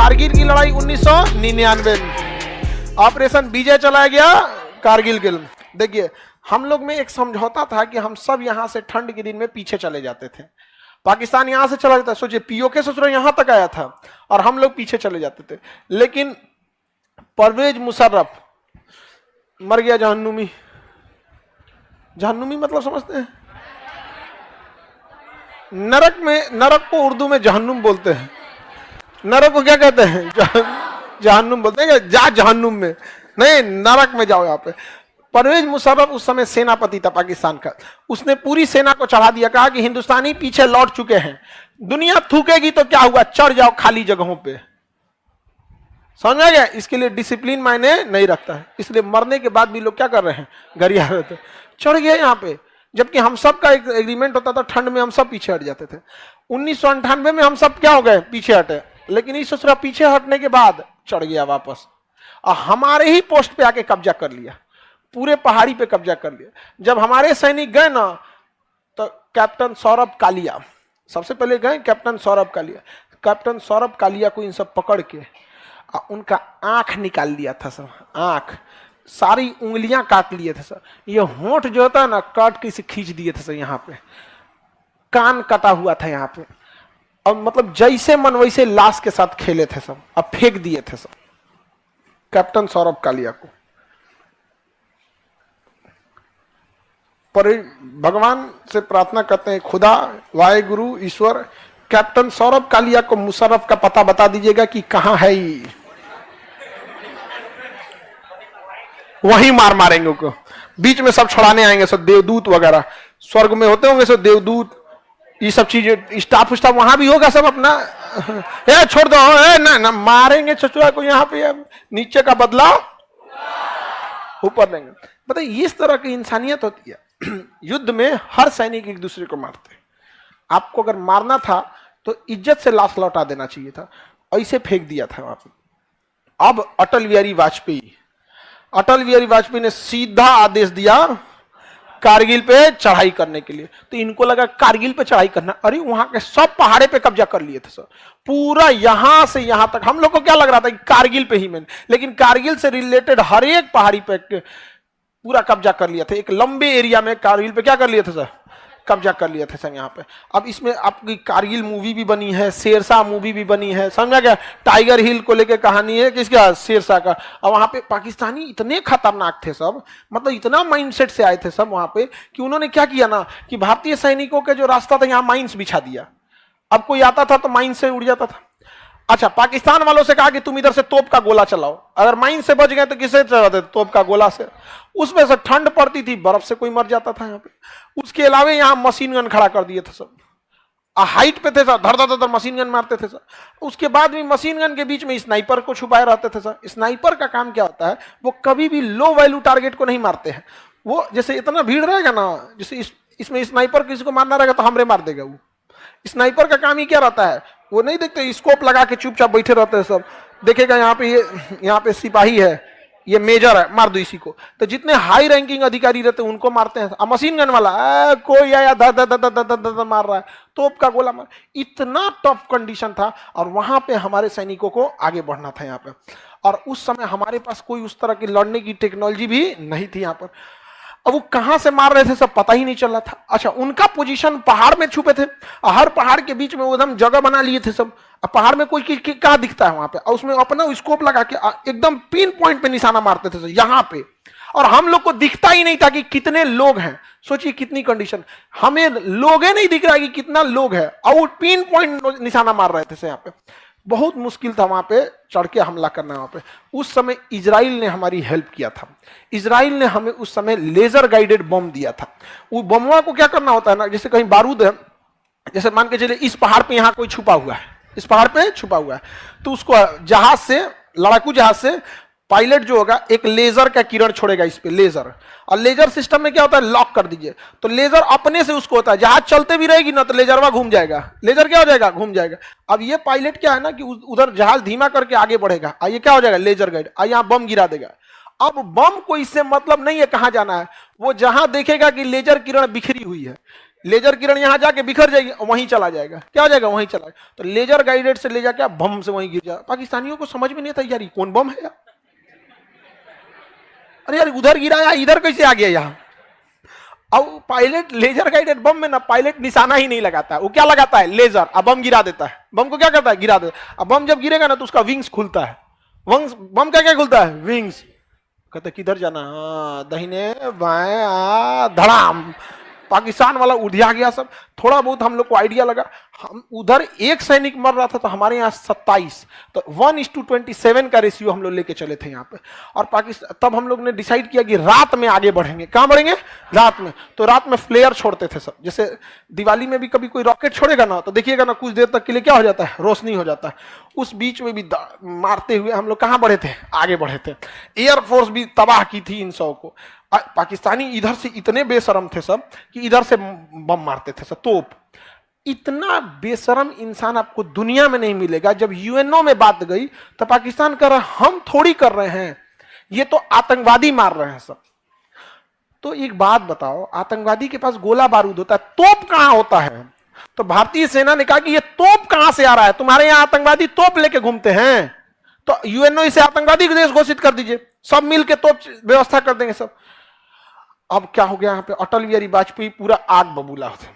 कारगिल की लड़ाई 1999 में, ऑपरेशन विजय चलाया गया कारगिल के लिए। देखिए हम लोग में एक समझौता था कि हम सब यहां से ठंड के दिन में पीछे चले जाते थे, पाकिस्तान यहां से चला जाता है। सोचिए पीओके से यहां तक आया था और हम लोग पीछे चले जाते थे। लेकिन परवेज मुशर्रफ मर गया जहन्नुमी। जहन्नुमी मतलब समझते हैं? नरक में, नरक को उर्दू में जहन्नुम बोलते हैं। नरक को क्या कहते हैं? जहन्नुम बोलते हैं। जा जहन्नुम में नहीं, नरक में जाओ। यहाँ पे परवेज मुशर्रफ उस समय सेनापति था पाकिस्तान का। उसने पूरी सेना को चढ़ा दिया, कहा कि हिंदुस्तानी पीछे लौट चुके हैं, दुनिया थूकेगी तो क्या हुआ, चढ़ जाओ खाली जगहों पे। समझ गया? इसके लिए डिसिप्लिन मायने नहीं रखता है, इसलिए मरने के बाद भी लोग क्या कर रहे हैं, गरिया रहे थे, चढ़ गए यहाँ पे। जबकि हम सब का एक एग्रीमेंट होता था, ठंड में हम सब पीछे हट जाते थे। 1998 में हम सब क्या हो गए, पीछे हटे। लेकिन इस पीछे हटने के बाद चढ़ गया वापस और हमारे ही पोस्ट पे आके कब्जा कर लिया, पूरे पहाड़ी पे कब्जा कर लिया। जब हमारे सैनिक गए ना तो कैप्टन सौरभ कालिया सबसे पहले गए, कैप्टन सौरभ कालिया। कैप्टन सौरभ कालिया को इन सब पकड़ के उनका आंख निकाल दिया था सर, आंख, सारी उंगलियां काट लिए थे सर। ये होंठ जो होता है ना, काट के इसे खींच दिए थे सर, यहाँ पे कान कटा हुआ था यहाँ पे, और मतलब जैसे मन वैसे लाश के साथ खेले थे सब, अब फेंक दिए थे सब कैप्टन सौरभ कालिया को। पर भगवान से प्रार्थना करते हैं, खुदा वाहे गुरु ईश्वर, कैप्टन सौरभ कालिया को मुशर्रफ का पता बता दीजिएगा कि कहां है ये, वहीं मारेंगे उनको। बीच में सब छुड़ाने आएंगे सब, देवदूत वगैरह स्वर्ग में होते होंगे सब देवदूत, ये सब चीजें, स्टाफ वहां भी होगा सब अपना। ए छोड़ दो, ए ना ना, मारेंगे चचुआ को यहाँ पे, नीचे का बदला ऊपर देंगे। बताइए इस तरह की इंसानियत होती है। युद्ध में हर सैनिक एक दूसरे को मारते हैं। आपको अगर मारना था तो इज्जत से लाश लौटा देना चाहिए था, ऐसे फेंक दिया था वहां पे। अब अटल बिहारी वाजपेयी ने सीधा आदेश दिया कारगिल पे चढ़ाई करने के लिए। तो इनको लगा कारगिल पे चढ़ाई करना, अरे वहां के सब पहाड़े पे कब्जा कर लिए थे सर, पूरा यहां से यहां तक। हम लोग को क्या लग रहा था कि कारगिल पे ही मैंने, लेकिन कारगिल से रिलेटेड हर एक पहाड़ी पे पूरा कब्जा कर लिया था। एक लंबे एरिया में कारगिल पे क्या कर लिए थे सर, कब्जा कर लिया था सर यहाँ पे। अब इसमें आपकी कारगिल मूवी भी बनी है, शेरशाह मूवी भी बनी है, समझा क्या? टाइगर हिल को लेकर कहानी है किसका, शेरशाह का। और वहां पे पाकिस्तानी इतने खतरनाक थे सब, मतलब इतना माइंडसेट से आए थे सब वहां पे, कि उन्होंने क्या किया ना कि भारतीय सैनिकों का जो रास्ता था यहाँ माइंस बिछा दिया। अब कोई आता था तो माइंस से उड़ जाता था। अच्छा, पाकिस्तान वालों से कहा कि तुम इधर से तोप का गोला चलाओ, अगर माइन से बच गए तो किससे चलाते? तोप का गोला से। उसमें से ठंड पड़ती थी, बर्फ से कोई मर जाता था यहाँ पे। उसके अलावा यहाँ मशीन गन खड़ा कर दिए थे सब, हाइट पे थे सर, धर धर धर मशीन गन मारते थे सर। उसके बाद भी मशीन गन के बीच में स्नाइपर को छुपाए रहते थे सर। स्नाइपर का काम क्या होता है, वो कभी भी लो वैल्यू टारगेट को नहीं मारते हैं। वो जैसे इतना भीड़ रहेगा ना, जैसे इसमें स्नाइपर किसी को मारना रहेगा तो हमरे मार देगा वो। स्नाइपर का काम ही क्या रहता है, वो नहीं देखते, स्कोप लगा के चुपचाप बैठे रहते हैं सब, देखेगा यहाँ पे ये, यहाँ पे सिपाही है, ये मेजर है, मार दो इसी को। तो जितने हाई रैंकिंग अधिकारी रहते हैं उनको मारते हैं। मशीन गन वाला कोई आया धर धर धर धर धर मार रहा है, तोप का गोला मार। इतना टफ कंडीशन था और वहां पे हमारे सैनिकों को आगे बढ़ना था यहाँ पे। और उस समय हमारे पास कोई उस तरह की लड़ने की टेक्नोलॉजी भी नहीं थी यहाँ पर। अब वो कहां से मार रहे थे सब पता ही नहीं चल रहा था। अच्छा, उनका पोजीशन पहाड़ में छुपे थे, हर पहाड़ के बीच में वो एकदम जगह बना लिए थे सब। अब पहाड़ में कोई क्या दिखता है वहां पे, और उसमें अपना स्कोप लगा के एकदम पिन पॉइंट पे निशाना मारते थे यहाँ पे। और हम लोग को दिखता ही नहीं था कि कितने लोग हैं। सोचिए कितनी कंडीशन, हमें लोग नहीं दिख रहा कि कितना लोग है, और वो पिन पॉइंट निशाना मार रहे थे यहाँ पे। बहुत मुश्किल था वहां पे चढ़ के हमला करना वहां पे। उस समय इजराइल ने हमारी हेल्प किया था। इजराइल ने हमें उस समय लेजर गाइडेड बम दिया था। वो बमवा को क्या करना होता है ना, जैसे कहीं बारूद है, जैसे मान के चलिए इस पहाड़ पे यहाँ कोई छुपा हुआ है, इस पहाड़ पे छुपा हुआ है, तो उसको जहाज से, लड़ाकू जहाज से पायलट जो होगा एक लेजर का किरण छोड़ेगा इस पे, लेजर। और लेजर सिस्टम में क्या होता है, लॉक कर दीजिए तो लेजर अपने से उसको होता है, जहाज चलते भी रहेगी ना तो लेजरवा घूम जाएगा, लेजर क्या हो जाएगा, घूम जाएगा। अब ये पायलट क्या है ना कि उधर जहाज धीमा करके आगे बढ़ेगा, ये क्या हो जाएगा, लेजर गाइड, यहाँ बम गिरा देगा। अब बम को इससे मतलब नहीं है कहां जाना है, वो जहां देखेगा कि लेजर किरण बिखरी हुई है, लेजर किरण यहां जाके बिखर जाएगी, वहीं चला जाएगा, क्या हो जाएगा, वहीं चला जाएगा। तो लेजर गाइडेड से ले जाके बम से वहीं गिर जाए। पाकिस्तानियों को समझ में नहीं था यार ये कौन बम है यार, अरे यार उधर गिराया इधर कैसे आ गया यहाँ। अब पायलट लेजर गाइडेड बम में ना पायलट निशाना ही नहीं लगाता है, वो क्या लगाता है, लेजर, अब बम गिरा देता है। बम को क्या करता है, गिरा देता है। अब बम जब गिरेगा ना तो उसका विंग्स खुलता है, बम का क्या खुलता है, विंग्स। कहते किधर जाना, दाहिने बाएं, धड़ाम, पाकिस्तान वाला उधिया गया सब। थोड़ा बहुत हम लोग को आइडिया लगा, हम उधर एक सैनिक मर रहा था तो हमारे यहाँ 27, तो 1:27 का रेशियो हम लोग लेके चले थे यहाँ पे। और पाकिस्तान तब हम लोग ने डिसाइड किया कि रात में आगे बढ़ेंगे। कहाँ बढ़ेंगे, रात में। तो रात में फ्लेयर छोड़ते थे सब, जैसे दिवाली में भी कभी कोई रॉकेट छोड़ेगा ना तो देखिएगा ना कुछ देर तक के लिए क्या हो जाता है, रोशनी हो जाता है। उस बीच में भी मारते हुए हम लोग कहाँ बढ़े थे, आगे बढ़े थे। एयरफोर्स भी तबाह की थी इन 100 को। पाकिस्तानी इधर से इतने बेशरम थे सब कि इधर से बम मारते थे सब, तोप। इतना बेशरम इंसान आपको दुनिया में नहीं मिलेगा। जब यूएनओ में बात गई तो पाकिस्तान कह रहा है हम थोड़ी कर रहे हैं, ये तो आतंकवादी मार रहे हैं सब। तो एक बात बताओ, आतंकवादी के पास गोला बारूद होता है, तोप कहां होता है? तो भारतीय सेना ने कहा कि ये तोप कहां से आ रहा है, तुम्हारे यहां आतंकवादी तोप लेके घूमते हैं, तो यूएनओ इसे आतंकवादी देश घोषित कर दीजिए, सब मिलकर तोप व्यवस्था कर देंगे सब। अब क्या हो गया, यहाँ पे अटल बिहारी वाजपेयी पूरा आग बबूला होते,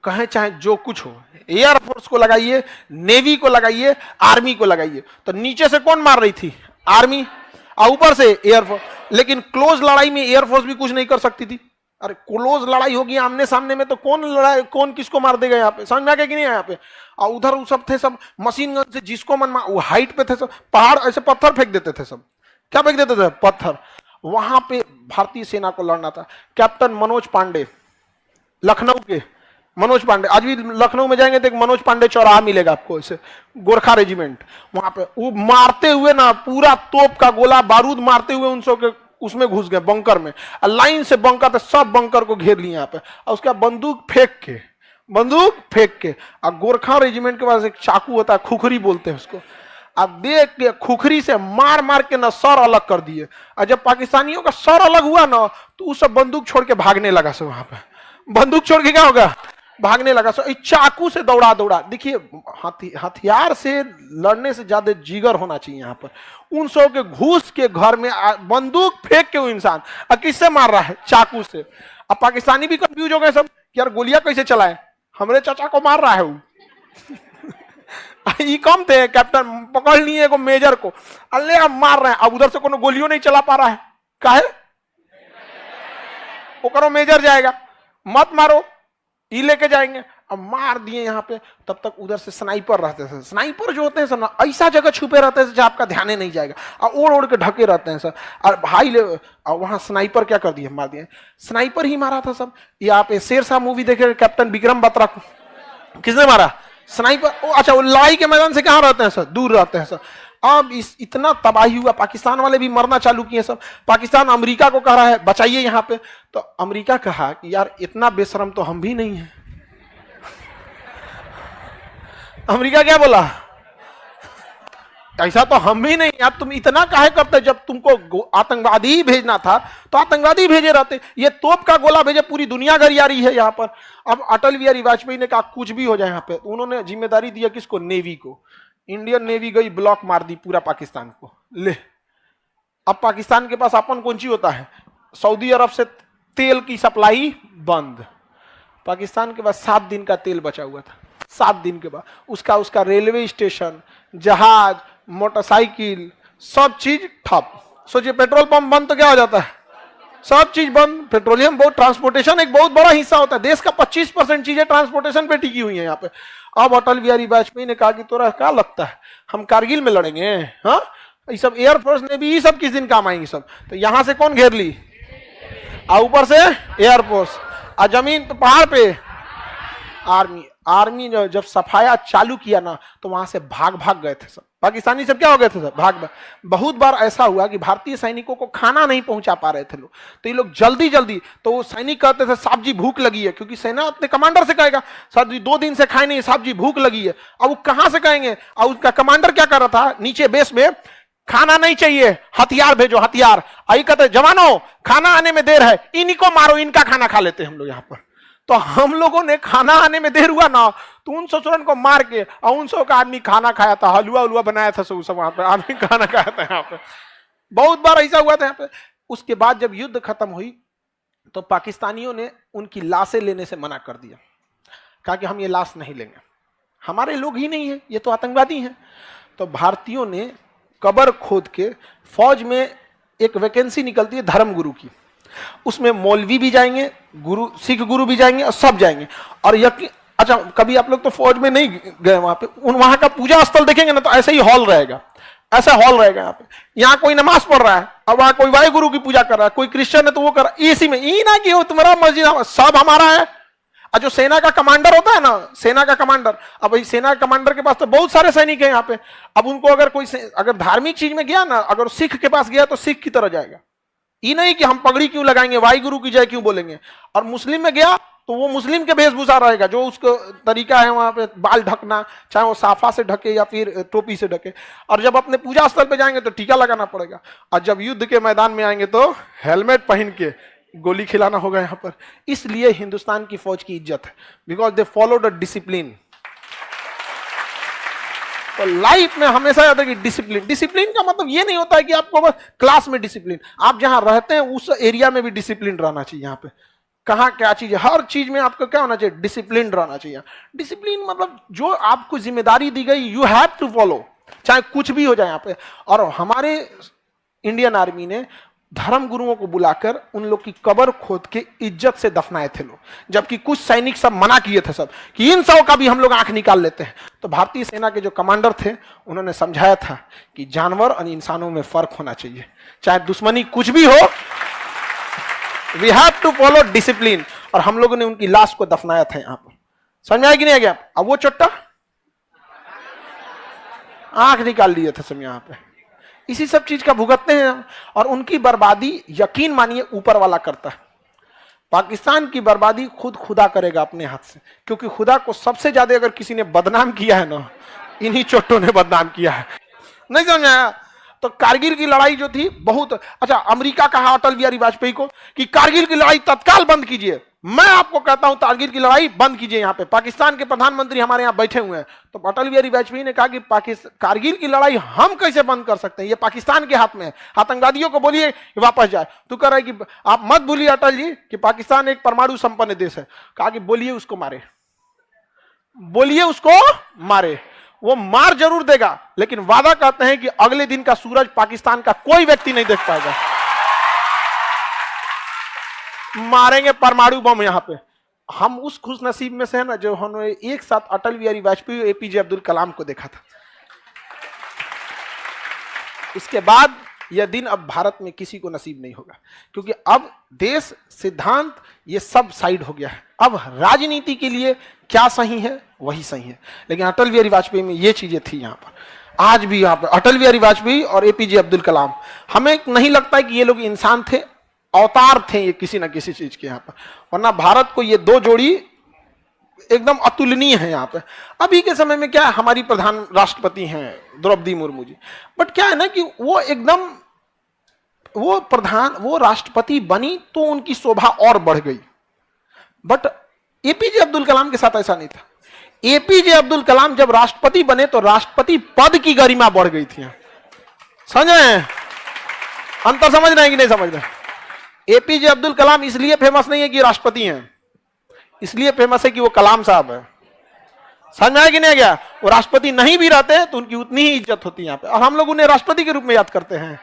कहे चाहे जो कुछ हो, एयरफोर्स को लगाइए, नेवी को लगाइए, आर्मी को लगाइए। तो नीचे से कौन मार रही थी, आर्मी, और ऊपर से एयरफोर्स। लेकिन क्लोज लड़ाई में एयरफोर्स भी कुछ नहीं कर सकती थी। अरे क्लोज लड़ाई होगी आमने सामने में तो कौन लड़ाई, कौन किसको मार देगा यहाँ पे, समझ में आ गया कि नहीं यहाँ पे। और उधर वो सब थे सब मशीन गन से जिसको मन वो हाइट पे थे सब, पहाड़ ऐसे पत्थर फेंक देते थे सब, क्या फेंक देते थे, पत्थर। वहां पे भारतीय सेना को लड़ना था। कैप्टन मनोज पांडे, लखनऊ के मनोज पांडे, आज भी लखनऊ में जाएंगे तो एक मनोज पांडे चौराहा मिलेगा आपको, ऐसे गोरखा रेजिमेंट, वहां पे वो मारते हुए ना पूरा तोप का गोला बारूद मारते हुए 900 के उसमें घुस गए बंकर में। लाइन से बंकर थे, सब बंकर को घेर लिए यहाँ पे, और उसका बंदूक फेंक के और गोरखा रेजिमेंट के पास एक चाकू होता है, खुखरी बोलते हैं उसको, अब देख के खुखरी से मार मार के ना सर अलग कर दिए। और जब पाकिस्तानियों का सर अलग हुआ ना तो वो सब बंदूक छोड़ के भागने लगा सब, वहां पे बंदूक छोड़ के क्या होगा, भागने लगा सब। चाकू से दौड़ा देखिए, हथियार से लड़ने से ज्यादा जिगर होना चाहिए यहाँ पर। उन सौ के घुस के घर में बंदूक फेंक के वो इंसान और किससे मार रहा है, चाकू से। अब पाकिस्तानी भी कंफ्यूज हो गए सब कि यार गोलियां कैसे चलाए, हमरे चाचा को मार रहा है वो। ये कम थे, कैप्टन पकड़ लिए को मेजर को, अल्ले अब मार रहे हैं। अब उधर से कोनो गोलियों नहीं चला पा रहा है, काहे वो करो, मेजर जाएगा, मत मारो, ये लेके जाएंगे। अब मार दिए यहाँ पे। तब तक उधर से स्नाइपर रहते थे। स्नाइपर जो होते हैं सब ना ऐसा जगह छुपे रहते हैं जहाँ आपका ध्यान ही नहीं जाएगा, और ओढ़ के ढके रहते हैं सब। और भाई और वहां स्नाइपर क्या कर दिए, मार दिए, स्नाइपर ही मारा था सब। यहाँ पे शेरशाह मूवी देखे, कैप्टन विक्रम बत्रा को किसने मारा, स्नाइपर। अच्छा, वो लड़ाई के मैदान से कहाँ रहते हैं सर, दूर रहते हैं सर। अब इतना तबाही हुआ, पाकिस्तान वाले भी मरना चालू किए सब। पाकिस्तान अमेरिका को कह रहा है बचाइए यहाँ पे, तो अमेरिका कहा कि यार इतना बेशरम तो हम भी नहीं है। अमेरिका क्या बोला, ऐसा तो हम भी नहीं यार, तुम इतना काहे करते, जब तुमको आतंकवादी ही भेजना था तो आतंकवादी भेजे रहते, ये तोप का गोला भेजे, पूरी दुनिया गरियारी है यहाँ पर। अब अटल बिहारी वाजपेयी ने कहा कुछ भी हो जाए यहाँ पे, उन्होंने जिम्मेदारी दिया किसको, नेवी को। इंडियन नेवी गई, ब्लॉक मार दी पूरा पाकिस्तान को, ले। अब पाकिस्तान के पास अपन कौन सी होता है, सऊदी अरब से तेल की सप्लाई बंद। पाकिस्तान के पास 7 दिन का तेल बचा हुआ था, 7 दिन के बाद उसका रेलवे स्टेशन, जहाज, मोटरसाइकिल, सब चीज ठप। सोचिए पेट्रोल पंप बंद तो क्या हो जाता है, सब चीज बंद। पेट्रोलियम बहुत, ट्रांसपोर्टेशन एक बहुत बड़ा हिस्सा होता है देश का, 25% चीजें ट्रांसपोर्टेशन पे टिकी हुई है यहाँ पे। अब अटल बिहारी वाजपेयी ने कहा कि तोरा क्या लगता है हम कारगिल में लड़ेंगे, हाँ ये सब एयरफोर्स ने भी, ये सब किस दिन काम आएंगे सब। तो यहां से कौन घेर ली, और ऊपर से एयरफोर्स, और जमीन पे पहाड़ पे आर्मी ने जब सफाया चालू किया ना तो वहां से भाग गए थे सब। पाकिस्तानी सब क्या हो गए थे सब, भाग। बहुत बार ऐसा हुआ कि भारतीय सैनिकों को खाना नहीं पहुंचा पा रहे थे लोग, तो ये लोग जल्दी, तो वो सैनिक कहते थे साहब जी भूख लगी है, क्योंकि सेना अपने कमांडर से कहेगा साहब जी 2 दिन से खाए नहीं, साहब जी भूख लगी है। अब वो कहां से कहेंगे, और उसका कमांडर क्या कर रहा था नीचे बेस में, खाना नहीं चाहिए, हथियार भेजो, हथियार। आई कहते जवानों खाना आने में देर है, इन्हीं को मारो, इनका खाना खा लेते हम लोग यहाँ पर। तो हम लोगों ने खाना आने में देर हुआ ना, तो उन ससुरन को मार के और 900 का आदमी खाना खाया था, हलवा उलवा बनाया था, सब वहां पे आदमी खाना खाया था यहाँ पे। बहुत बार ऐसा हुआ था यहाँ पे। उसके बाद जब युद्ध खत्म हुई तो पाकिस्तानियों ने उनकी लाशें लेने से मना कर दिया, कहा कि हम ये लाश नहीं लेंगे, हमारे लोग ही नहीं है, ये तो आतंकवादी हैं। तो भारतीयों ने कब्र खोद के, फौज में एक वैकेंसी निकलती है धर्मगुरु की, उसमें मौलवी भी जाएंगे, गुरु, सिख गुरु भी जाएंगे और सब जाएंगे। और यकीन, अच्छा कभी आप लोग तो फौज में नहीं गए वहां पे, वहां का पूजा स्थल देखेंगे ना तो ऐसे ही हॉल रहेगा, ऐसा हॉल रहेगा यहाँ पे। यहाँ कोई नमाज पढ़ रहा है और वहां कोई वाहे गुरु की पूजा कर रहा है, कोई क्रिश्चियन है तो वो कर रहा है, इसी में ई ना कि वो तुम्हारा मस्जिद सब हमारा है। और जो सेना का कमांडर होता है ना, सेना का कमांडर, अब भाई सेना कमांडर के पास तो बहुत सारे सैनिक हैं यहाँ पे। अब उनको अगर कोई अगर धार्मिक चीज में गया ना, अगर सिख के पास गया तो सिख की तरह जाएगा, ये नहीं कि हम पगड़ी क्यों लगाएंगे, वाई गुरु की जय क्यों बोलेंगे। और मुस्लिम में गया तो वो मुस्लिम के वेशभूषा रहेगा, जो उसका तरीका है वहां पे बाल ढकना, चाहे वो साफा से ढके या फिर टोपी से ढके। और जब अपने पूजा स्थल पे जाएंगे तो टीका लगाना पड़ेगा, और जब युद्ध के मैदान में आएंगे तो हेलमेट पहन के गोली खिलाना होगा यहाँ पर। इसलिए हिंदुस्तान की फौज की इज्जत है, because they follow the discipline. तो लाइफ में हमेशा याद है कि डिसिप्लिन, डिसिप्लिन का मतलब ये नहीं होता है कि आपको बस क्लास में डिसिप्लिन, आप जहां रहते हैं उस एरिया में भी डिसिप्लिन रहना चाहिए। यहाँ पे कहाँ क्या चीज है, हर चीज में आपको क्या होना चाहिए, डिसिप्लिन रहना चाहिए। डिसिप्लिन मतलब जो आपको जिम्मेदारी दी गई यू हैव टू फॉलो, चाहे कुछ भी हो जाए यहाँ पे। और हमारे इंडियन आर्मी ने धर्म गुरुओं को बुलाकर उन लोग की कब्र खोद के इज्जत से दफनाए थे लोग, जबकि कुछ सैनिक सब मना किए थे सब कि इन सब का भी हम लोग आंख निकाल लेते हैं। तो भारतीय सेना के जो कमांडर थे उन्होंने समझाया था कि जानवर और इंसानों में फर्क होना चाहिए, चाहे दुश्मनी कुछ भी हो, we have to follow discipline. और हम लोगों ने उनकी लाश को दफनाया था यहाँ पर। समझ में आया कि नहीं आ गया? अब वो चट्टा आंख निकाल लिए थे सब यहाँ पे, इसी सब चीज का भुगतते हैं। और उनकी बर्बादी यकीन मानिए ऊपर वाला करता है। पाकिस्तान की बर्बादी खुद खुदा करेगा अपने हाथ से, क्योंकि खुदा को सबसे ज्यादा अगर किसी ने बदनाम किया है ना, इन्हीं चोटों ने बदनाम किया है। नहीं समझ आया? तो कारगिल की लड़ाई जो थी बहुत अच्छा, अमेरिका कहा अटल बिहारी वाजपेयी को कि कारगिल की लड़ाई तत्काल बंद कीजिए। मैं आपको कहता हूं कारगिल की लड़ाई बंद कीजिए। यहाँ पे पाकिस्तान के प्रधानमंत्री हमारे यहाँ बैठे हुए हैं, तो अटल बिहारी वाजपेयी ने कहा कि कारगिल की लड़ाई हम कैसे बंद कर सकते हैं, ये पाकिस्तान के हाथ में है, आतंकवादियों को बोलिए वापस जाए। तो कह रहा है कि आप मत भूलिए अटल जी कि पाकिस्तान एक परमाणु संपन्न देश है। कहा कि बोलिए उसको मारे, बोलिए उसको मारे, वो मार जरूर देगा, लेकिन वादा करते हैं कि अगले दिन का सूरज पाकिस्तान का कोई व्यक्ति नहीं देख पाएगा। मारेंगे परमाणु बम यहाँ पे। हम उस खुश नसीब में से है ना जो हमने एक साथ अटल बिहारी वाजपेयी और एपीजे अब्दुल कलाम को देखा था। उसके बाद यह दिन अब भारत में किसी को नसीब नहीं होगा, क्योंकि अब देश, सिद्धांत, ये सब साइड हो गया है। अब राजनीति के लिए क्या सही है वही सही है, लेकिन अटल बिहारी वाजपेयी में ये चीजें थी। यहाँ पर आज भी यहाँ पर अटल बिहारी वाजपेयी और एपीजे अब्दुल कलाम, हमें नहीं लगता है कि ये लोग इंसान थे, अवतार थे ये किसी ना किसी चीज के यहाँ पर। वरना भारत को ये दो जोड़ी एकदम अतुलनीय है यहाँ पे। अभी के समय में क्या है, हमारी प्रधान राष्ट्रपति हैं द्रौपदी मुर्मू जी, बट क्या है ना कि वो एकदम वो राष्ट्रपति बनी तो उनकी शोभा और बढ़ गई। बट एपीजे अब्दुल कलाम के साथ ऐसा नहीं था। एपीजे अब्दुल कलाम जब राष्ट्रपति बने तो राष्ट्रपति पद की गरिमा बढ़ गई थी। समझ रहे हैं अंतर, समझ रहे हैं कि नहीं समझ रहे? एपीजे अब्दुल कलाम इसलिए फेमस नहीं है कि राष्ट्रपति हैं, इसलिए फेमस है कि वो कलाम साहब है। समझ में आया कि नहीं गया? वो राष्ट्रपति नहीं भी रहते तो उनकी उतनी ही इज्जत होती है यहाँ पे, और हम लोग उन्हें राष्ट्रपति के रूप में याद करते हैं,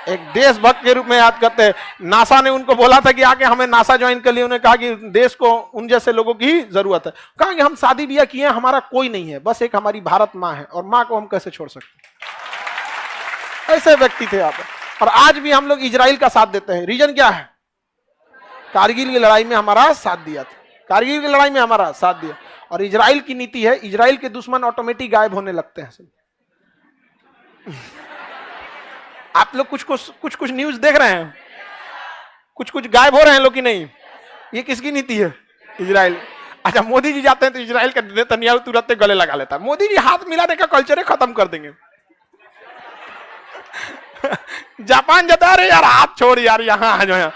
एक देशभक्त के रूप में याद करते हैं। नासा ने उनको बोला था कि आके हमें नासा ज्वाइन कर लिए, उन्होंने कहा कि देश को उन जैसे लोगों की जरूरत है। कहा कि हम शादी ब्याह किए, हमारा कोई नहीं है, बस एक हमारी भारत माँ है, और माँ को हम कैसे छोड़ सकते। ऐसे व्यक्ति थे यहाँ पे। और आज भी हम लोग इजराइल का साथ देते हैं। रीजन क्या है? कारगिल की लड़ाई में हमारा साथ दिया था, कारगिल की लड़ाई में हमारा साथ दिया। और इजराइल की नीति है, इजराइल के दुश्मन ऑटोमेटिक गायब होने लगते हैं। आप लोग कुछ न्यूज देख रहे हैं, कुछ गायब हो रहे हैं लोग कि नहीं? ये किसकी नीति है? इजराइल। अच्छा, मोदी जी जाते हैं तो इजराइल का नेतन्याहू तुरंत गले लगा लेता है। मोदी जी हाथ मिलाने का कल्चर खत्म कर देंगे। जापान जता रहे यार, हाथ छोड़ यार, यहाँ आ जाओ।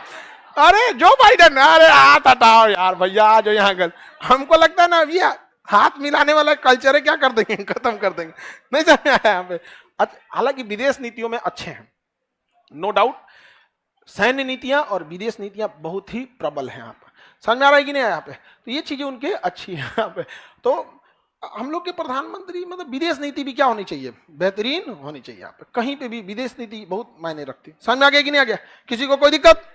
अरे जो बाइडेन, अरे हाथ हटाओ यार भैया, जो यहाँ गल हमको लगता है ना अभी हाथ मिलाने वाला कल्चर है, क्या कर देंगे, खत्म कर देंगे, नहीं समझ में आया यहाँ पे। हालांकि विदेश नीतियों में अच्छे हैं, नो डाउट, सैन्य नीतियां और विदेश नीतियां बहुत ही प्रबल हैं यहाँ पर, समझ में आ रहा है कि नहीं यहाँ पे, तो ये चीजें उनके अच्छी है यहाँ पे। तो हम लोग के प्रधानमंत्री मतलब विदेश नीति भी क्या होनी चाहिए, बेहतरीन होनी चाहिए यहाँ पे, कहीं पे भी विदेश नीति बहुत मायने रखती है। समझ में आ गया कि नहीं आ गया, किसी को कोई दिक्कत?